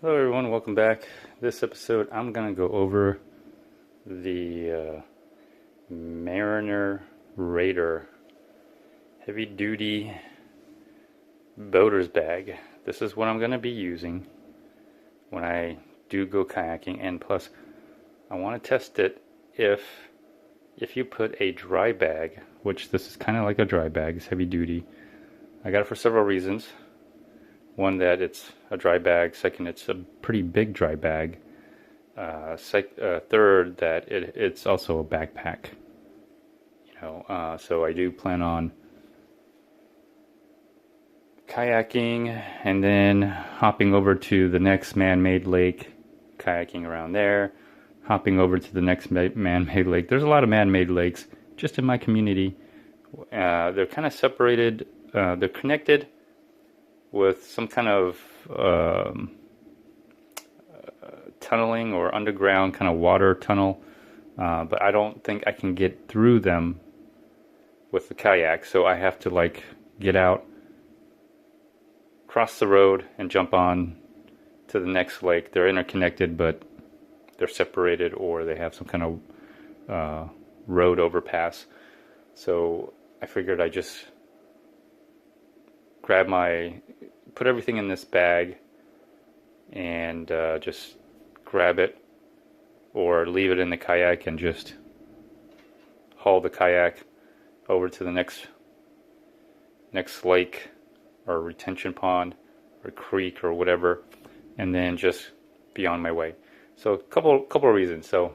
Hello everyone, welcome back. This episode I'm going to go over the Mariner Raider heavy duty boater's bag. This is what I'm going to be using when I do go kayaking, and plus I want to test it if you put a dry bag, which this is kind of like a dry bag, it's heavy duty. I got it for several reasons. One, that it's a dry bag. Second, it's a pretty big dry bag. Third, that it's also a backpack. So I do plan on kayaking and then hopping over to the next man-made lake, kayaking around there, hopping over to the next man-made lake. There's a lot of man-made lakes just in my community. They're kind of separated. They're connected with some kind of tunneling or underground kind of water tunnel, but I don't think I can get through them with the kayak, so I have to like get out, cross the road, and jump on to the next lake. They're interconnected, but they're separated, or they have some kind of road overpass. So I figured I just put everything in this bag and just grab it or leave it in the kayak and just haul the kayak over to the next lake or retention pond or creek or whatever, and then just be on my way. So a couple of reasons. So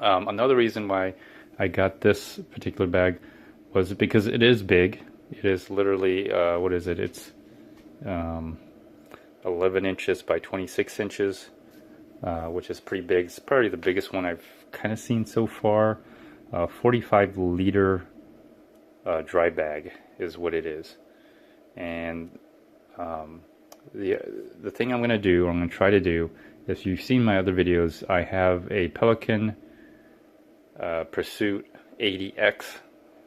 another reason why I got this particular bag was because it is big. It is literally, what is it? It's 11 inches by 26 inches, which is pretty big. It's probably the biggest one I've kind of seen so far. 45 liter dry bag is what it is. And the thing I'm going to do, or I'm going to try to do, if you've seen my other videos, I have a Pelican Pursuit 80X.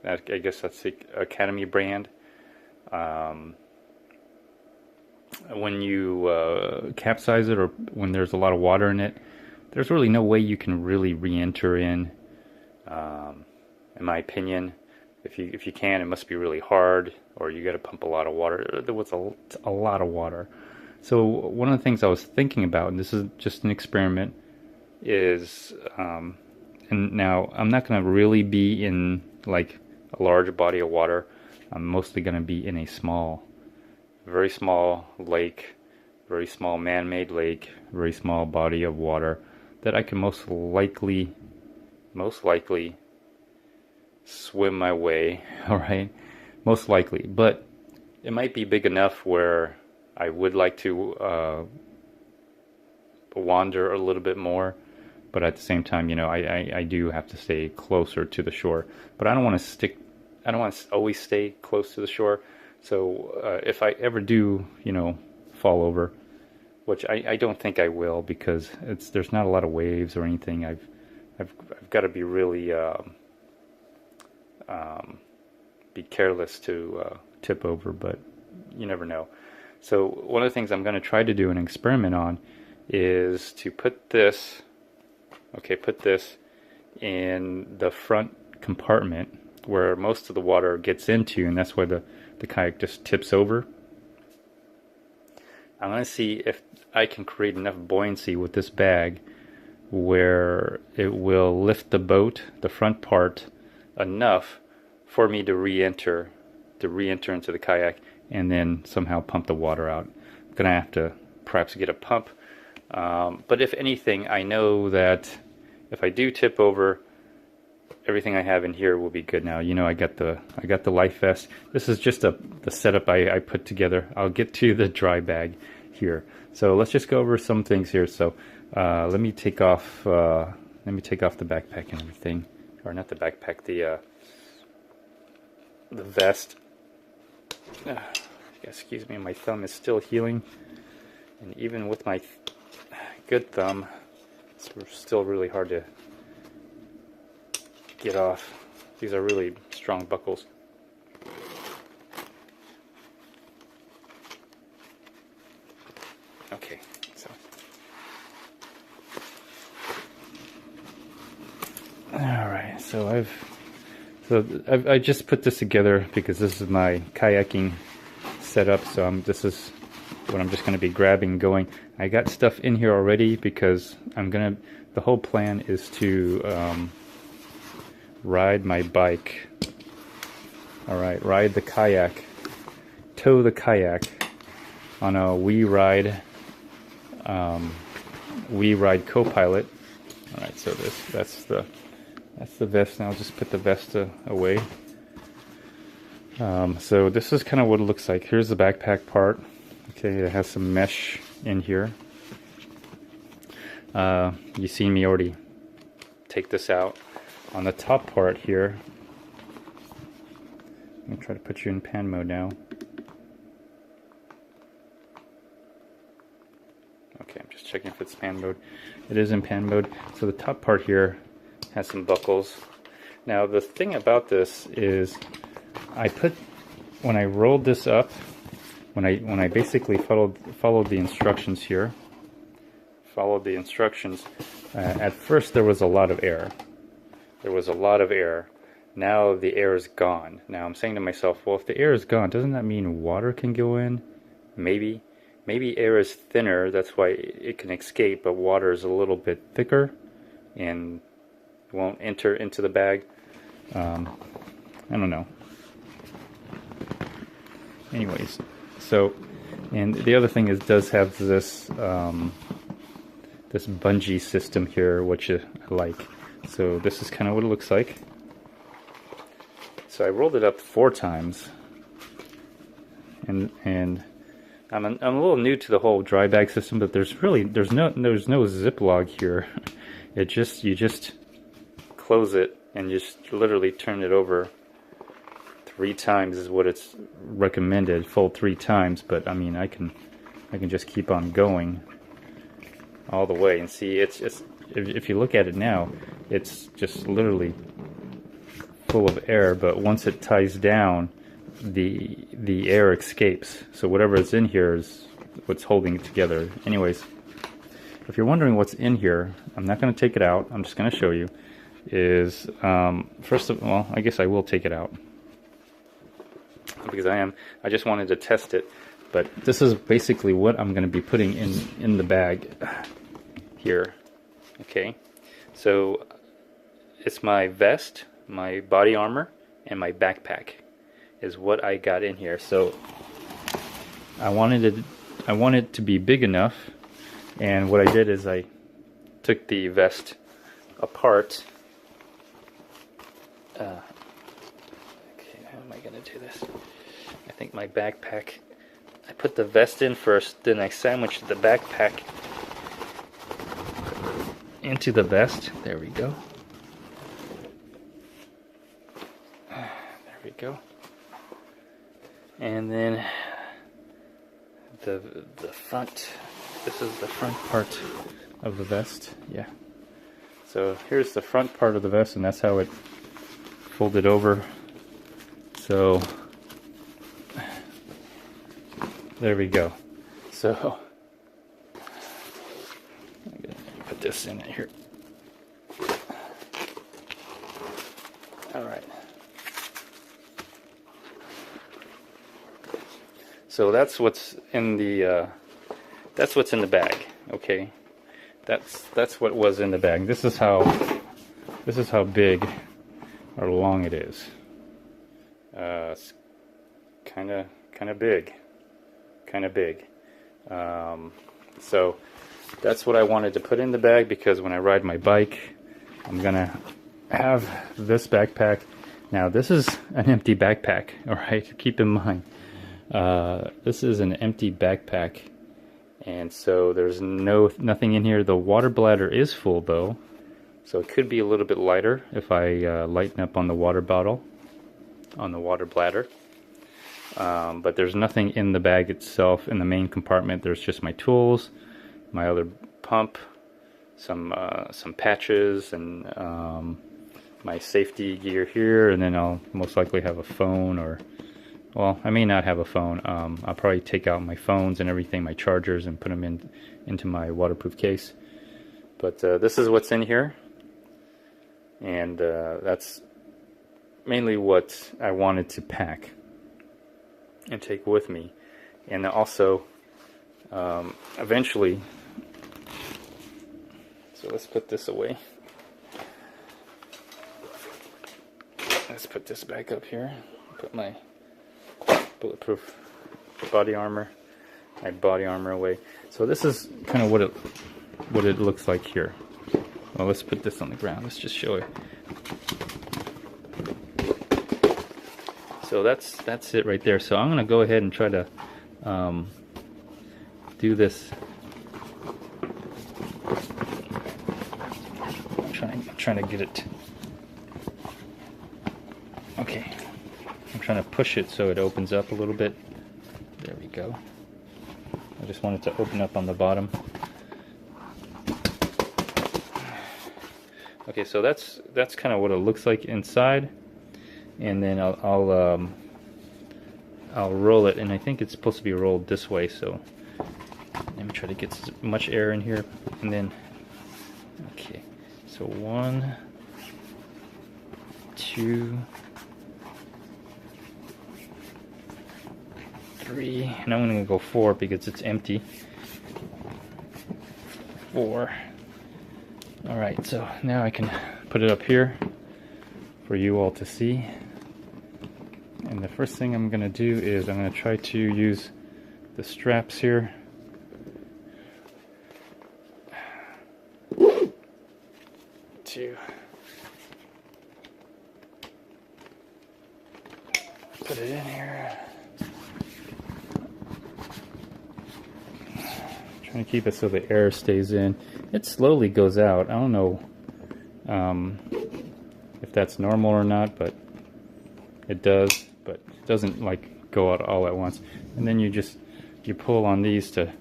I guess that's the Academy brand. When you capsize it, or when there's a lot of water in it, there's really no way you can really re-enter in my opinion. If you can, it must be really hard, or you got to pump a lot of water. There was a lot of water. So one of the things I was thinking about, and this is just an experiment, is and now I'm not going to really be in like a large body of water. I'm mostly going to be in a very small lake, very small man-made lake, very small body of water that I can most likely swim my way, all right? Most likely. But it might be big enough where I would like to wander a little bit more, but at the same time, I do have to stay closer to the shore. But I don't want to always stay close to the shore. So if I ever do, fall over, which I don't think I will, because there's not a lot of waves or anything. I've got to be really be careless to tip over, but you never know. So one of the things I'm going to try to do an experiment on is to put this in the front compartment where most of the water gets into, and that's why the kayak just tips over. I'm going to see if I can create enough buoyancy with this bag where it will lift the boat, the front part, enough for me to re-enter into the kayak and then somehow pump the water out. I'm going to have to perhaps get a pump. But if anything, I know that if I do tip over, everything I have in here will be good. Now, I got the life vest. This is just the setup I put together. I'll get to the dry bag here. So let's just go over some things here. So let me take off the backpack and everything, or not the backpack, the vest. Excuse me, my thumb is still healing, and even with my good thumb, it's still really hard to get off. These are really strong buckles. Okay, so all right, so I just put this together because this is my kayaking setup. So this is what I'm just going to be grabbing, going. I got stuff in here already because the whole plan is to ride my bike. All right, ride the kayak, tow the kayak on a WeRide co-pilot. All right, so that's the vest. Now I'll just put the vest away. So this is kind of what it looks like. Here's the backpack part. Okay, it has some mesh in here. You seen me already take this out. On the top part here, I'm going to try to put you in pan mode now. Okay, I'm just checking if it's pan mode. It is in pan mode. So the top part here has some buckles. Now the thing about this is when I rolled this up, when I basically followed the instructions here, at first there was a lot of air. Now the air is gone. Now I'm saying to myself, well, if the air is gone, doesn't that mean water can go in? Maybe air is thinner, that's why it can escape, but water is a little bit thicker and won't enter into the bag. I don't know. Anyways, so, and the other thing is, it does have this this bungee system here, which I like. So this is kind of what it looks like. So I rolled it up 4 times, and I'm a little new to the whole dry bag system, but there's no Ziploc here. You just close it and just literally turn it over 3 times is what it's recommended. Fold 3 times, but I mean I can just keep on going all the way, and see it's just, if you look at it now, it's just literally full of air, but once it ties down, the air escapes. So whatever is in here is what's holding it together. Anyways, if you're wondering what's in here, I'm not going to take it out. I'm just going to show you. Is first of all, I guess I will take it out because I just wanted to test it. But this is basically what I'm going to be putting in the bag here. Okay, so it's my vest, my body armor, and my backpack is what I got in here. So I wanted it to be big enough, and what I did is I took the vest apart. Okay, how am I gonna do this? I think my backpack, I put the vest in first, then I sandwiched the backpack into the vest. There we go. There we go. And then the front, this is the front part of the vest. Yeah. So here's the front part of the vest, and that's how it folded over. So there we go. So I'm gonna put this in here. All right. So that's what's in the bag. Okay, that's what was in the bag. This is how big or long it is. It's kind of big. So that's what I wanted to put in the bag, because when I ride my bike, I'm gonna have this backpack. Now this is an empty backpack. All right, keep in mind. This is an empty backpack, and so there's nothing in here. The water bladder is full though, so it could be a little bit lighter if I lighten up on the water bottle, on the water bladder. But there's nothing in the bag itself. In the main compartment, there's just my tools, my other pump, some patches, and my safety gear here, and then I'll most likely have a phone or well, I may not have a phone. I'll probably take out my phones and everything, my chargers, and put them into my waterproof case. But this is what's in here, and that's mainly what I wanted to pack and take with me. And also, eventually, so let's put this away. Let's put this back up here. Put my bulletproof body armor, my body armor away. So this is kind of what it looks like here. Well, let's put this on the ground. Let's just show it. So that's it right there. So I'm gonna go ahead and try to do this. I'm trying to get it. Okay, I'm trying to push it so it opens up a little bit. There we go. I just want it to open up on the bottom. Okay, so that's kind of what it looks like inside, and then I'll roll it, and I think it's supposed to be rolled this way. So let me try to get as much air in here, and then okay. So 1, 2, 3, and I'm gonna go 4 because it's empty. 4. All right, so now I can put it up here for you all to see. And the first thing I'm gonna do is I'm gonna try to use the straps here to put it in here. Trying to keep it so the air stays in. It slowly goes out. I don't know if that's normal or not, but it does. But it doesn't like go out all at once. And then you pull on these to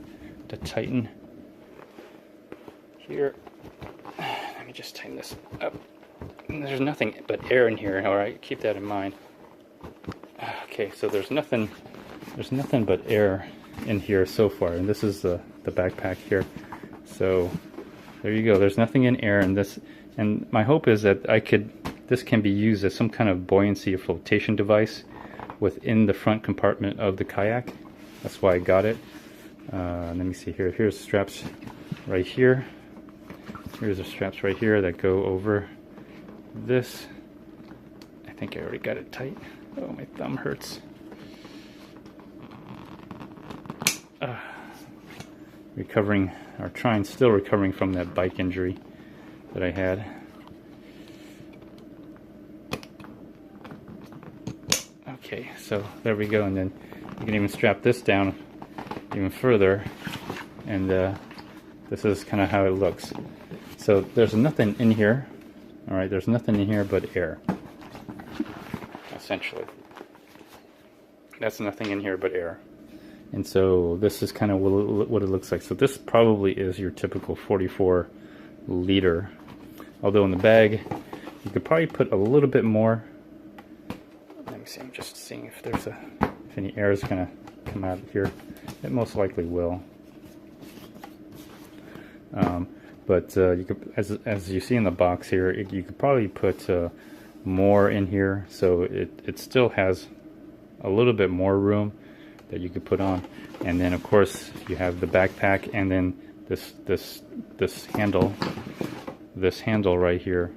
tighten here. Let me just tighten this up. And there's nothing but air in here. All right, keep that in mind. Okay, so there's nothing but air in here so far, and this is the backpack here. So there you go. There's nothing in air in this, and my hope is that this can be used as some kind of buoyancy or flotation device within the front compartment of the kayak. That's why I got it. Let me see here. Here's straps right here. Here's the straps right here that go over this. I think I already got it tight. Oh, my thumb hurts. Still recovering from that bike injury that I had. Okay, so there we go, and then you can even strap this down even further, and this is kind of how it looks. So there's nothing in here. All right, there's nothing in here but air. Essentially, that's nothing in here but air. And so this is kind of what it looks like. So this probably is your typical 44 liter. Although in the bag, you could probably put a little bit more. Let me see, I'm just seeing if any air is gonna come out of here. It most likely will. But you could, as you see in the box here, you could probably put more in here, so it still has a little bit more room that you could put on. And then of course you have the backpack, and then this handle right here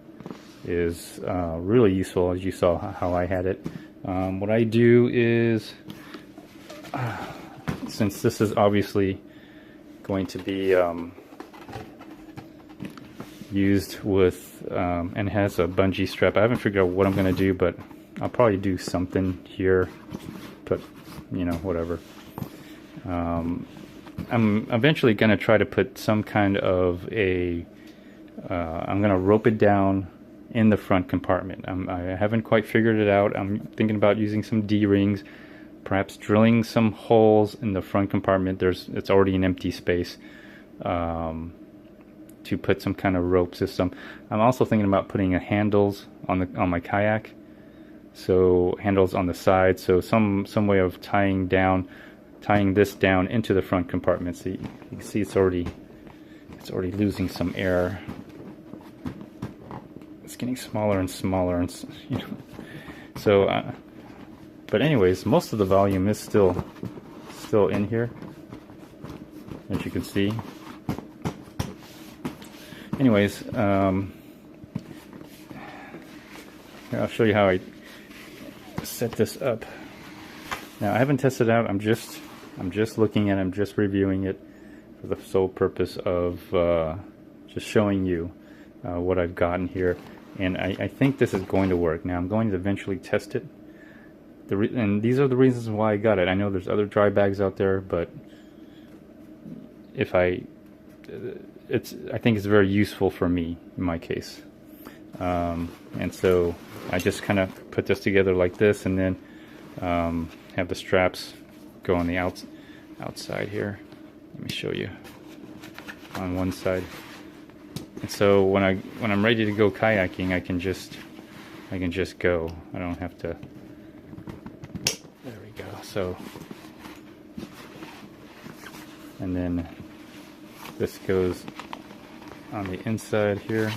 is really useful, as you saw how I had it. What I do is, since this is obviously going to be used with and has a bungee strap, I haven't figured out what I'm going to do, but I'll probably do something here, but whatever. I'm eventually going to try to put some kind of I'm going to rope it down in the front compartment. I haven't quite figured it out. I'm thinking about using some D-rings, perhaps drilling some holes in the front compartment. It's already an empty space, to put some kind of rope system. I'm also thinking about putting handles on my kayak, so handles on the side, so some way of tying this down into the front compartment. So you can see it's already losing some air. It's getting smaller and smaller, and you know. So, but anyways, most of the volume is still in here, as you can see. Anyways, here, I'll show you how I set this up. Now, I haven't tested it out. I'm just looking at it. I'm just reviewing it for the sole purpose of just showing you what I've gotten here. And I think this is going to work. Now, I'm going to eventually test it. And these are the reasons why I got it. I know there's other dry bags out there, but I think it's very useful for me in my case. And so I just kind of put this together like this, and then have the straps go on the outside here. Let me show you on one side. And so when I'm ready to go kayaking, I can just go. I don't have to. There we go. So, and then this goes on the inside here.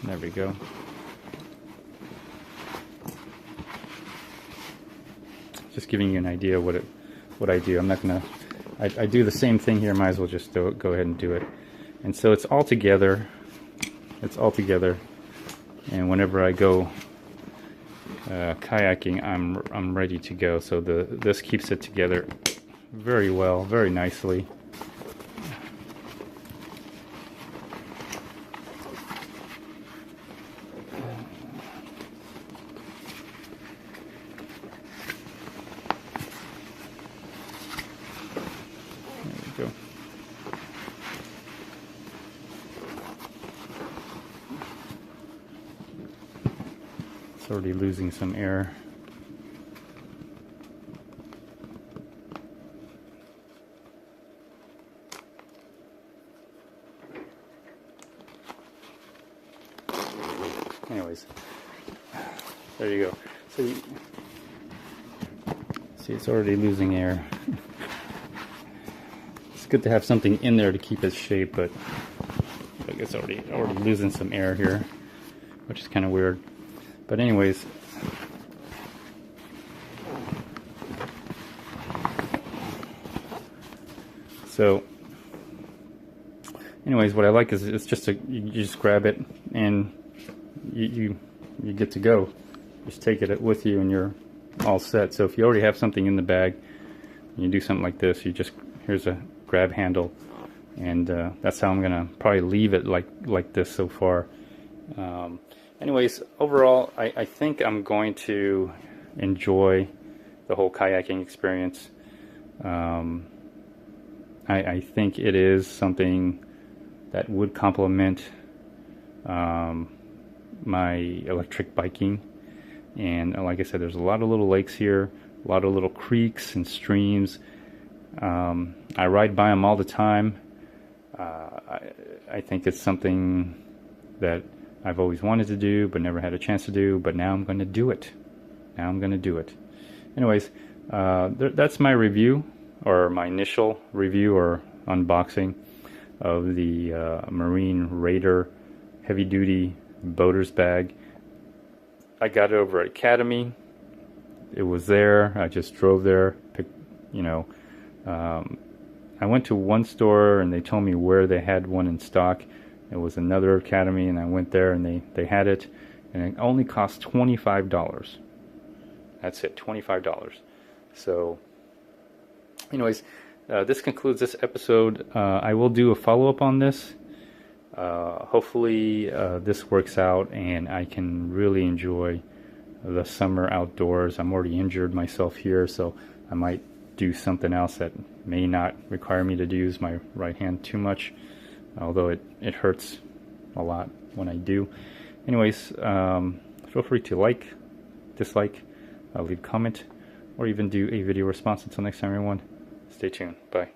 There we go. Just giving you an idea what I do. I'm not gonna. I do the same thing here. Might as well just go ahead and do it. And so it's all together. It's all together. And whenever I go kayaking, I'm ready to go. So this keeps it together very well, very nicely. There we go. It's already losing some air. Anyways, there you go. So see, it's already losing air. It's good to have something in there to keep its shape, but I guess already losing some air here, which is kind of weird. But anyways, so anyways, what I like is it's just you just grab it and you get to go. Just take it with you and you're all set. So if you already have something in the bag and you do something like this, here's a grab handle, and that's how I'm gonna probably leave it like this so far. Anyways, overall, I think I'm going to enjoy the whole kayaking experience. I think it is something that would complement my electric biking. And like I said, there's a lot of little lakes here, a lot of little creeks and streams. I ride by them all the time. I think it's something that I've always wanted to do, but never had a chance to do. But now I'm going to do it. Anyways, that's my review, or my initial review or unboxing of the Marine Raider heavy duty boater's bag. I got it over at Academy. It was there. I just drove there. I went to one store and they told me where they had one in stock. It was another Academy, and I went there and they had it, and it only cost $25. That's it, $25. So anyways, this concludes this episode. I will do a follow-up on this. Hopefully this works out and I can really enjoy the summer outdoors. I'm already injured myself here, so I might do something else that may not require me to use my right hand too much, although it hurts a lot when I do. Anyways, feel free to like, dislike, leave a comment, or even do a video response. Until next time, everyone, stay tuned. Bye.